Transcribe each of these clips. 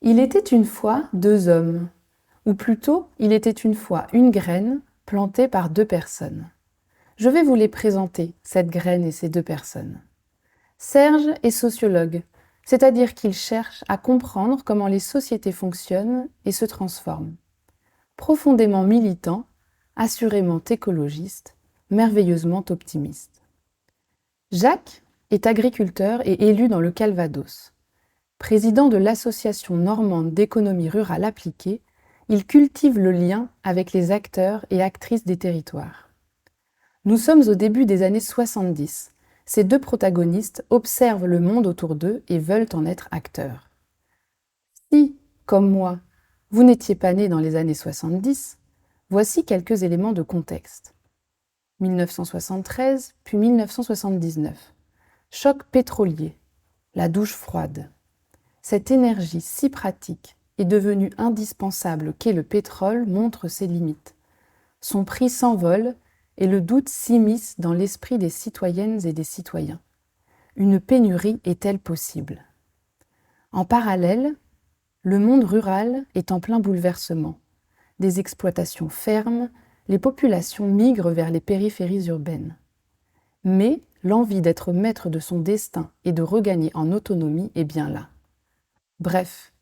Il était une fois deux hommes, ou plutôt, il était une fois une graine plantée par deux personnes. Je vais vous les présenter, cette graine et ces deux personnes. Serge est sociologue, c'est-à-dire qu'il cherche à comprendre comment les sociétés fonctionnent et se transforment. Profondément militant, assurément écologiste, merveilleusement optimiste. Jacques est agriculteur et élu dans le Calvados. Président de l'Association normande d'économie rurale appliquée, il cultive le lien avec les acteurs et actrices des territoires. Nous sommes au début des années 70. Ces deux protagonistes observent le monde autour d'eux et veulent en être acteurs. Si, comme moi, vous n'étiez pas né dans les années 70, voici quelques éléments de contexte. 1973, puis 1979. Choc pétrolier, la douche froide. Cette énergie si pratique et devenue indispensable qu'est le pétrole montre ses limites. Son prix s'envole et le doute s'immisce dans l'esprit des citoyennes et des citoyens. Une pénurie est-elle possible? En parallèle, le monde rural est en plein bouleversement. Des exploitations ferment, les populations migrent vers les périphéries urbaines. Mais l'envie d'être maître de son destin et de regagner en autonomie est bien là. Bref,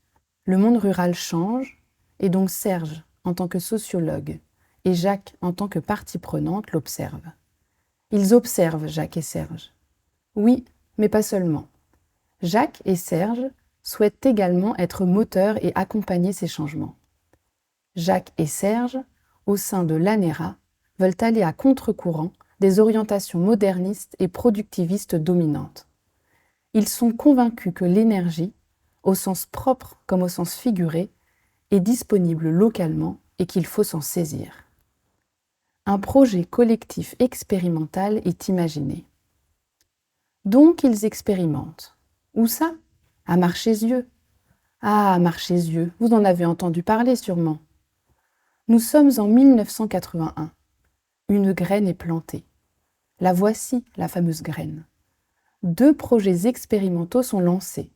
le monde rural change, et donc Serge, en tant que sociologue, et Jacques, en tant que partie prenante, l'observent. Ils observent Jacques et Serge. Oui, mais pas seulement. Jacques et Serge souhaitent également être moteurs et accompagner ces changements. Jacques et Serge, au sein de l'ANERA, veulent aller à contre-courant des orientations modernistes et productivistes dominantes. Ils sont convaincus que l'énergie, au sens propre comme au sens figuré, est disponible localement et qu'il faut s'en saisir. Un projet collectif expérimental est imaginé. Donc ils expérimentent. Où ça? À Marchésieux. Ah, Marchésieux, vous en avez entendu parler sûrement. Nous sommes en 1981. Une graine est plantée. La voici, la fameuse graine. Deux projets expérimentaux sont lancés.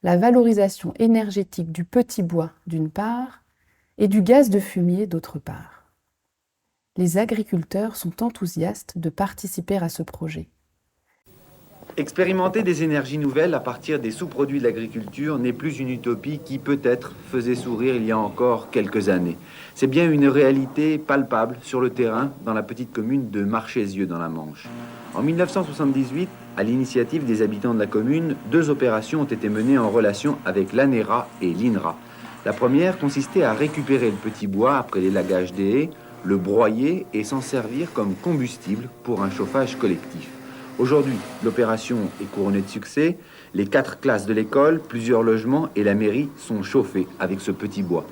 La valorisation énergétique du petit bois d'une part et du gaz de fumier d'autre part. Les agriculteurs sont enthousiastes de participer à ce projet. Expérimenter des énergies nouvelles à partir des sous-produits de l'agriculture n'est plus une utopie qui peut-être faisait sourire il y a encore quelques années. C'est bien une réalité palpable sur le terrain dans la petite commune de Marchésieux dans la Manche. En 1978, à l'initiative des habitants de la commune, deux opérations ont été menées en relation avec l'ANERA et l'INRA. La première consistait à récupérer le petit bois après l'élagage des haies, le broyer et s'en servir comme combustible pour un chauffage collectif. Aujourd'hui, l'opération est couronnée de succès. Les 4 classes de l'école, plusieurs logements et la mairie sont chauffés avec ce petit bois.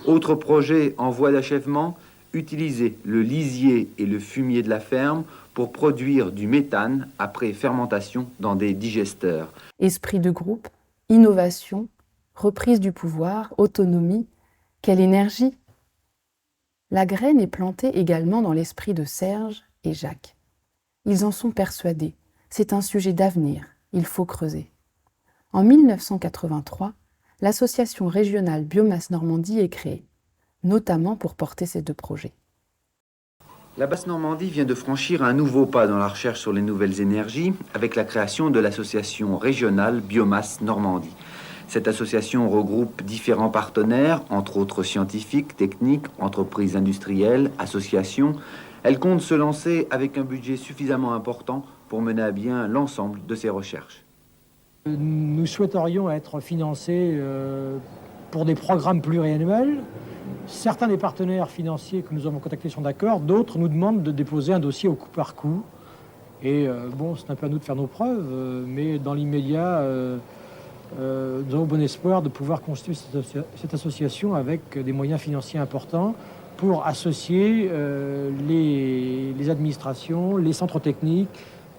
Autre projet en voie d'achèvement, utiliser le lisier et le fumier de la ferme pour produire du méthane après fermentation dans des digesteurs. Esprit de groupe, innovation, reprise du pouvoir, autonomie, quelle énergie! La graine est plantée également dans l'esprit de Serge et Jacques. Ils en sont persuadés. C'est un sujet d'avenir. Il faut creuser. En 1983, l'association régionale Biomasse Normandie est créée, notamment pour porter ces deux projets. La Basse-Normandie vient de franchir un nouveau pas dans la recherche sur les nouvelles énergies avec la création de l'association régionale Biomasse Normandie. Cette association regroupe différents partenaires, entre autres scientifiques, techniques, entreprises industrielles, associations. Elle compte se lancer avec un budget suffisamment important pour mener à bien l'ensemble de ses recherches. Nous souhaiterions être financés pour des programmes pluriannuels. Certains des partenaires financiers que nous avons contactés sont d'accord, d'autres nous demandent de déposer un dossier au coup par coup. Et bon, c'est un peu à nous de faire nos preuves, mais dans l'immédiat, nous avons bon espoir de pouvoir constituer cette association avec des moyens financiers importants pour associer les administrations, les centres techniques,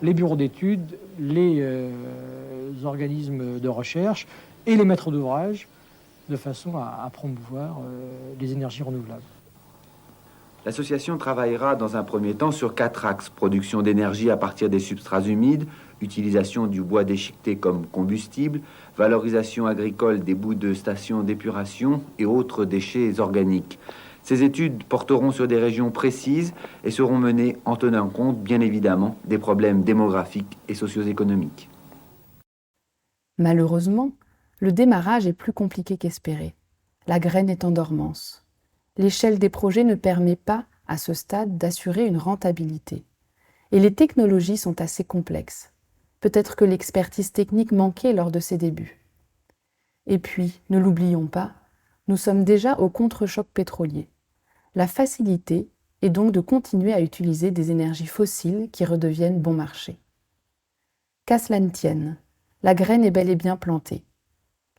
les bureaux d'études, les organismes de recherche et les maîtres d'ouvrage, de façon à promouvoir les énergies renouvelables. L'association travaillera dans un premier temps sur 4 axes. Production d'énergie à partir des substrats humides, utilisation du bois déchiqueté comme combustible, valorisation agricole des bouts de stations d'épuration et autres déchets organiques. Ces études porteront sur des régions précises et seront menées en tenant compte, bien évidemment, des problèmes démographiques et socio-économiques. Malheureusement, le démarrage est plus compliqué qu'espéré. La graine est en dormance. L'échelle des projets ne permet pas, à ce stade, d'assurer une rentabilité. Et les technologies sont assez complexes. Peut-être que l'expertise technique manquait lors de ses débuts. Et puis, ne l'oublions pas, nous sommes déjà au contre-choc pétrolier. La facilité est donc de continuer à utiliser des énergies fossiles qui redeviennent bon marché. Qu'à cela ne tienne, la graine est bel et bien plantée.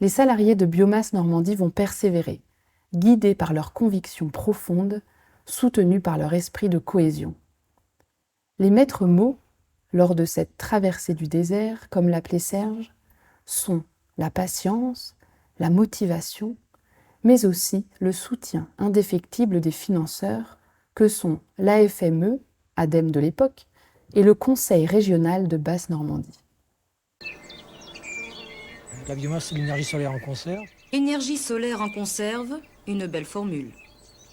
Les salariés de Biomasse Normandie vont persévérer, guidés par leurs convictions profondes, soutenus par leur esprit de cohésion. Les maîtres mots, lors de cette traversée du désert, comme l'appelait Serge, sont la patience, la motivation, mais aussi le soutien indéfectible des financeurs que sont l'AFME, ADEME de l'époque, et le Conseil régional de Basse-Normandie. La biomasse, c'est l'énergie solaire en conserve. Énergie solaire en conserve, une belle formule.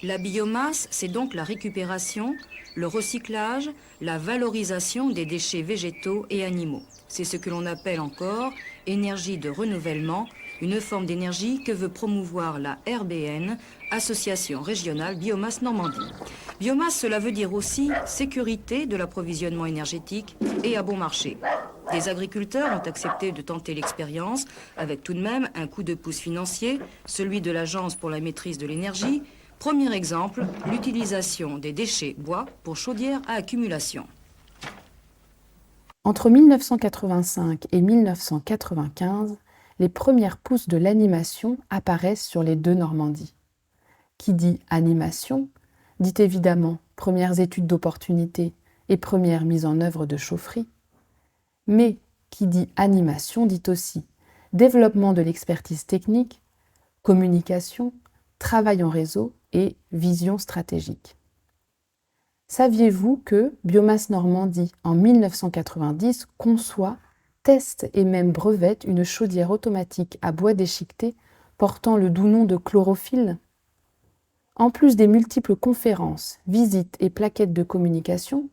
La biomasse, c'est donc la récupération, le recyclage, la valorisation des déchets végétaux et animaux. C'est ce que l'on appelle encore énergie de renouvellement, une forme d'énergie que veut promouvoir la RBN, Association régionale Biomasse Normandie. Biomasse, cela veut dire aussi sécurité de l'approvisionnement énergétique et à bon marché. Des agriculteurs ont accepté de tenter l'expérience avec tout de même un coup de pouce financier, celui de l'Agence pour la maîtrise de l'énergie. Premier exemple, l'utilisation des déchets bois pour chaudières à accumulation. Entre 1985 et 1995, les premières pousses de l'animation apparaissent sur les deux Normandies. Qui dit animation, dit évidemment premières études d'opportunité et première mise en œuvre de chaufferie. Mais qui dit animation dit aussi développement de l'expertise technique, communication, travail en réseau et vision stratégique. Saviez-vous que Biomasse Normandie, en 1990, conçoit, teste et même brevette une chaudière automatique à bois déchiqueté portant le doux nom de chlorophylle ? En plus des multiples conférences, visites et plaquettes de communication,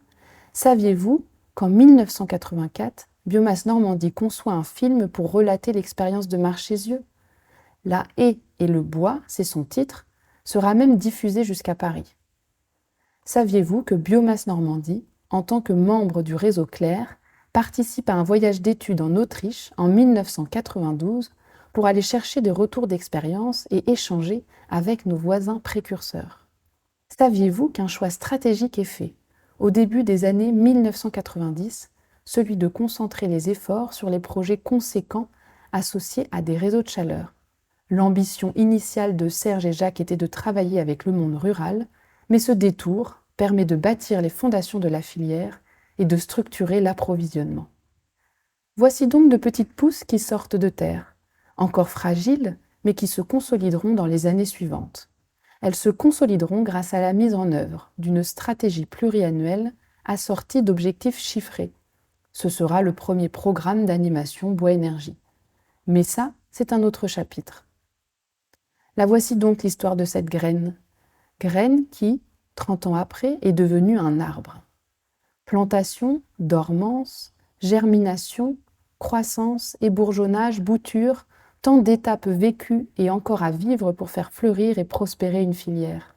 saviez-vous qu'en 1984, Biomasse Normandie conçoit un film pour relater l'expérience de Marchésieux ? La haie et le bois, c'est son titre, sera même diffusé jusqu'à Paris. Saviez-vous que Biomasse Normandie, en tant que membre du réseau Clair, participe à un voyage d'études en Autriche en 1992 pour aller chercher des retours d'expérience et échanger avec nos voisins précurseurs? Saviez-vous qu'un choix stratégique est fait, au début des années 1990, celui de concentrer les efforts sur les projets conséquents associés à des réseaux de chaleur? L'ambition initiale de Serge et Jacques était de travailler avec le monde rural, mais ce détour permet de bâtir les fondations de la filière et de structurer l'approvisionnement. Voici donc de petites pousses qui sortent de terre, encore fragiles, mais qui se consolideront dans les années suivantes. Elles se consolideront grâce à la mise en œuvre d'une stratégie pluriannuelle assortie d'objectifs chiffrés. Ce sera le premier programme d'animation bois-énergie. Mais ça, c'est un autre chapitre. La voici donc l'histoire de cette graine. Graine qui, 30 ans après, est devenue un arbre. Plantation, dormance, germination, croissance, ébourgeonnage, bouture, tant d'étapes vécues et encore à vivre pour faire fleurir et prospérer une filière.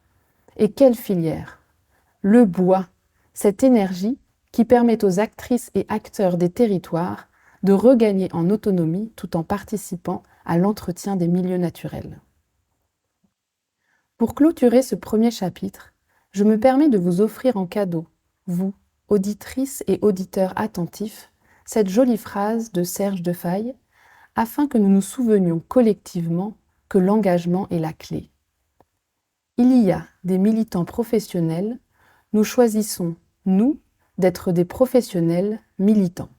Et quelle filière? Le bois, cette énergie qui permet aux actrices et acteurs des territoires de regagner en autonomie tout en participant à l'entretien des milieux naturels. Pour clôturer ce premier chapitre, je me permets de vous offrir en cadeau, vous, auditrices et auditeurs attentifs, cette jolie phrase de Serge Defaille, afin que nous nous souvenions collectivement que l'engagement est la clé. Il y a des militants professionnels, nous choisissons, nous, d'être des professionnels militants.